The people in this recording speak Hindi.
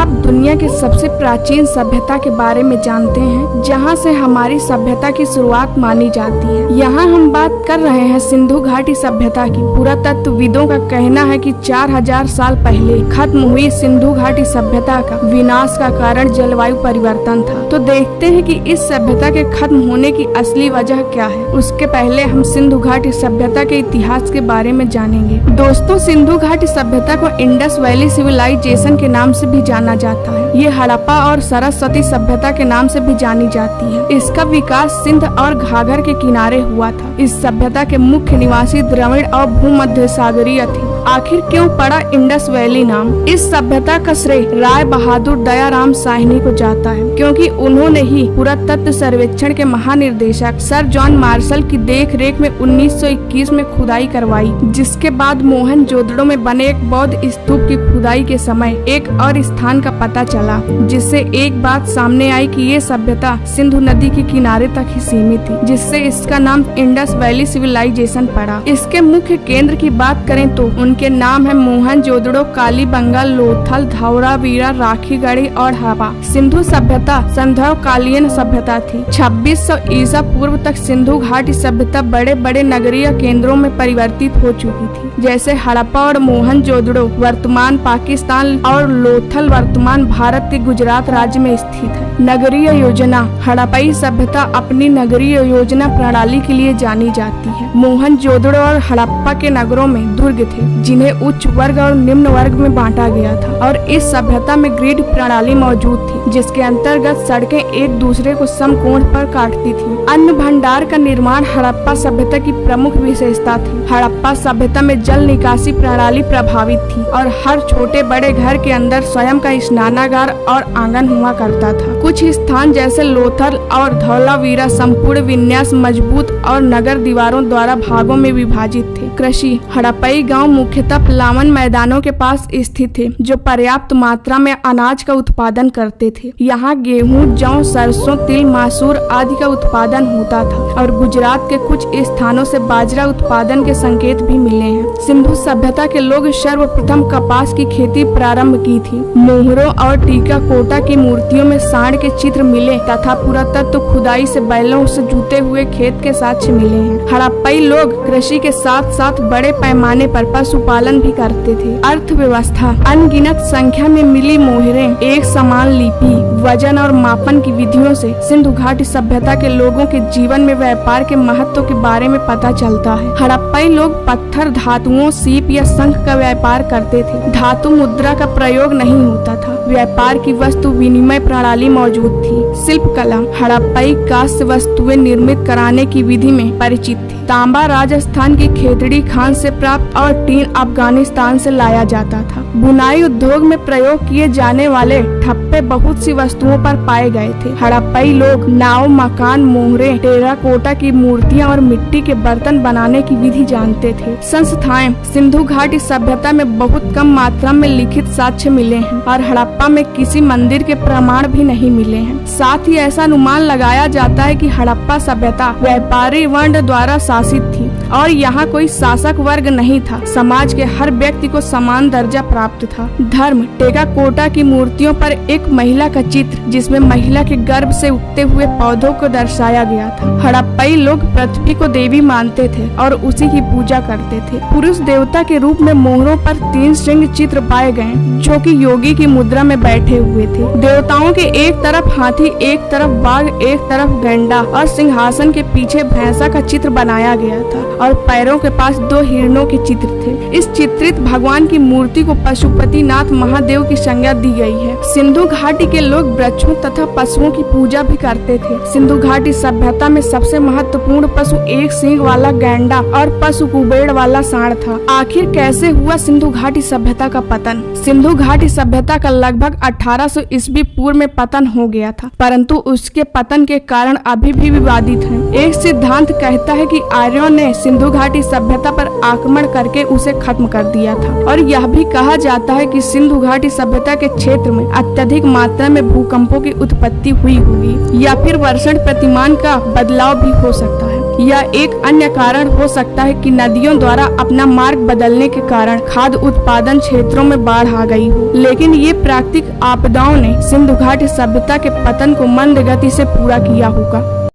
आप दुनिया के सबसे प्राचीन सभ्यता के बारे में जानते हैं, जहां से हमारी सभ्यता की शुरुआत मानी जाती है। यहाँ हम बात कर रहे हैं सिंधु घाटी सभ्यता की। पुरातत्वविदों का कहना है कि 4000 साल पहले खत्म हुई सिंधु घाटी सभ्यता का विनाश का कारण जलवायु परिवर्तन था। तो देखते हैं कि इस सभ्यता के खत्म होने की असली वजह क्या है। उसके पहले हम सिंधु घाटी सभ्यता के इतिहास के बारे में जानेंगे। दोस्तों, सिंधु घाटी सभ्यता को इंडस वैली सिविलाइजेशन के नाम से भी जाना जाता है। ये हड़प्पा और सरस्वती सभ्यता के नाम से भी जानी जाती है। इसका विकास सिंध और घाघर के किनारे हुआ था। इस सभ्यता के मुख्य निवासी द्रविड़ और भूमध्य सागरीय थे। आखिर क्यों पड़ा इंडस वैली नाम? इस सभ्यता का श्रेय राय बहादुर दयाराम साहनी को जाता है, क्योंकि उन्होंने ही पुरातत्व सर्वेक्षण के महानिर्देशक सर जॉन मार्शल की देखरेख में 1921 में खुदाई करवाई, जिसके बाद मोहनजोदड़ो में बने एक बौद्ध स्तूप की खुदाई के समय एक और स्थान का पता चला, जिससे एक बात सामने आई कि ये सभ्यता सिंधु नदी के किनारे तक ही सीमित थी, जिससे इसका नाम इंडस वैली सिविलाइजेशन पड़ा। इसके मुख्य केंद्र की बात करें तो उनके नाम है मोहनजोदड़ो, कालीबंगा, लोथल, धौलावीरा, राखीगढ़ी और हड़प्पा। सिंधु सभ्यता संध्याकालीन सभ्यता थी। 2600 ईसा पूर्व तक सिंधु घाटी सभ्यता बड़े बड़े नगरीय केंद्रों में परिवर्तित हो चुकी थी, जैसे हड़प्पा और मोहनजोदड़ो वर्तमान पाकिस्तान और लोथल वर्तमान भारत के गुजरात राज्य में स्थित है। नगरीय योजना। हड़प्पाई सभ्यता अपनी नगरीय योजना प्रणाली के लिए जानी जाती है। मोहनजोदड़ो और हड़प्पा के नगरों में दुर्ग थे, जिन्हें उच्च वर्ग और निम्न वर्ग में बांटा गया था, और इस सभ्यता में ग्रिड प्रणाली मौजूद थी, जिसके अंतर्गत सड़कें एक दूसरे को समकोण पर काटती थी। अन्न भंडार का निर्माण हड़प्पा सभ्यता की प्रमुख विशेषता थी। हड़प्पा सभ्यता में जल निकासी प्रणाली प्रभावित थी और हर छोटे बड़े घर के अंदर स्वयं का स्नानागार और आंगन हुआ करता था। कुछ स्थान जैसे लोथल और धौलावीरा संपूर्ण विन्यास मजबूत और नगर दीवारों द्वारा भागों में विभाजित थे। कृषि। हड़प्पाई गांव मुख्यतः प्लावन मैदानों के पास स्थित थे, जो पर्याप्त मात्रा में अनाज का उत्पादन करते थे। यहाँ गेहूं, जौ, सरसों, तिल, मसूर आदि का उत्पादन होता था, और गुजरात के कुछ स्थानों से बाजरा उत्पादन के संकेत भी मिले हैं। सिंधु सभ्यता के लोग सर्वप्रथम कपास की खेती प्रारंभ की थी। मोहरों और टीकाकोटा की मूर्तियों में सांड के चित्र मिले तथा पुरातत्व खुदाई से बैलों से जुते हुए खेत के साक्ष्य मिले हैं। हड़प्पाई लोग कृषि के साथ साथ बड़े पैमाने पर पशुपालन भी करते थे। अर्थव्यवस्था। अनगिनत संख्या में मिली मोहरें, एक समान लिपि, वजन और मापन की विधियों से सिंधु घाटी सभ्यता के लोगों के जीवन में व्यापार के महत्व के बारे में पता चलता है। हड़प्पाई लोग पत्थर, धातुओं, सीप या शंख का व्यापार करते थे। धातु मुद्रा का प्रयोग नहीं होता था। व्यापार की वस्तु विनिमय प्रणाली मौजूद थी। शिल्प कला। हड़प्पाई कांस्य वस्तुएं निर्मित कराने की विधि में परिचित थी। तांबा राजस्थान की खेतड़ी खान से प्राप्त और टीन अफगानिस्तान से लाया जाता था। बुनाई उद्योग में प्रयोग किए जाने वाले ठप्पे बहुत सी वस्तुओं पर पाए गए थे। हड़प्पाई लोग नाव, मकान, मोहरे, टेराकोटा की मूर्तियां और मिट्टी के बर्तन बनाने की विधि जानते थे। संस्थाएं। सिंधु घाटी सभ्यता में बहुत कम मात्रा में लिखित साक्ष्य मिले हैं और हड़प्पा में किसी मंदिर के प्रमाण भी नहीं मिले हैं। साथ ही ऐसा अनुमान लगाया जाता है कि हड़प्पा सभ्यता व्यापारी वर्ण द्वारा शासित थी और यहाँ कोई शासक वर्ग नहीं था। समाज के हर व्यक्ति को समान दर्जा प्राप्त था। धर्म। टेराकोटा की मूर्तियों पर एक महिला का चित्र, जिसमें महिला के गर्भ से उगते हुए पौधों को दर्शाया गया था। हड़प्पाई लोग पृथ्वी को देवी मानते थे और उसी की पूजा करते थे। पुरुष देवता के रूप में मोहरों पर 3 श्रृंग चित्र पाए गए, जो कि योगी की मुद्रा में बैठे हुए थे। देवताओं के एक तरफ हाथी, एक तरफ बाघ, एक तरफ गैंडा और सिंहासन के पीछे भैंसा का चित्र बनाया गया था, और पैरों के पास 2 हिरणों के चित्र थे। इस चित्रित भगवान की मूर्ति को पशुपतिनाथ महादेव की संज्ञा दी गई है। सिंधु घाटी के लोग वृक्षों तथा पशुओं की पूजा भी करते थे। सिंधु घाटी सभ्यता में सबसे महत्वपूर्ण पशु एक सींग वाला गैंडा और पशु कुबेर वाला सांड था। आखिर कैसे हुआ सिंधु घाटी सभ्यता का पतन? सिंधु घाटी सभ्यता का लगभग 1800 ईस्वी पूर्व में पतन हो गया था, परंतु उसके पतन के कारण अभी भी विवादित हैं। एक सिद्धांत कहता है कि आर्यों ने सिंधु घाटी सभ्यता पर आक्रमण करके उसे खत्म कर दिया था, और यह भी कहा जाता है कि सिंधु घाटी सभ्यता के क्षेत्र में अत्यधिक मात्रा में भूकंपों की उत्पत्ति हुई होगी, या फिर वर्षण प्रतिमान का बदलाव भी हो सकता है। या एक अन्य कारण हो सकता है कि नदियों द्वारा अपना मार्ग बदलने के कारण खाद्य उत्पादन क्षेत्रों में बाढ़ आ गई हो। लेकिन ये प्राकृतिक आपदाओं ने सिंधु घाटी सभ्यता के पतन को मंद गति से पूरा किया होगा।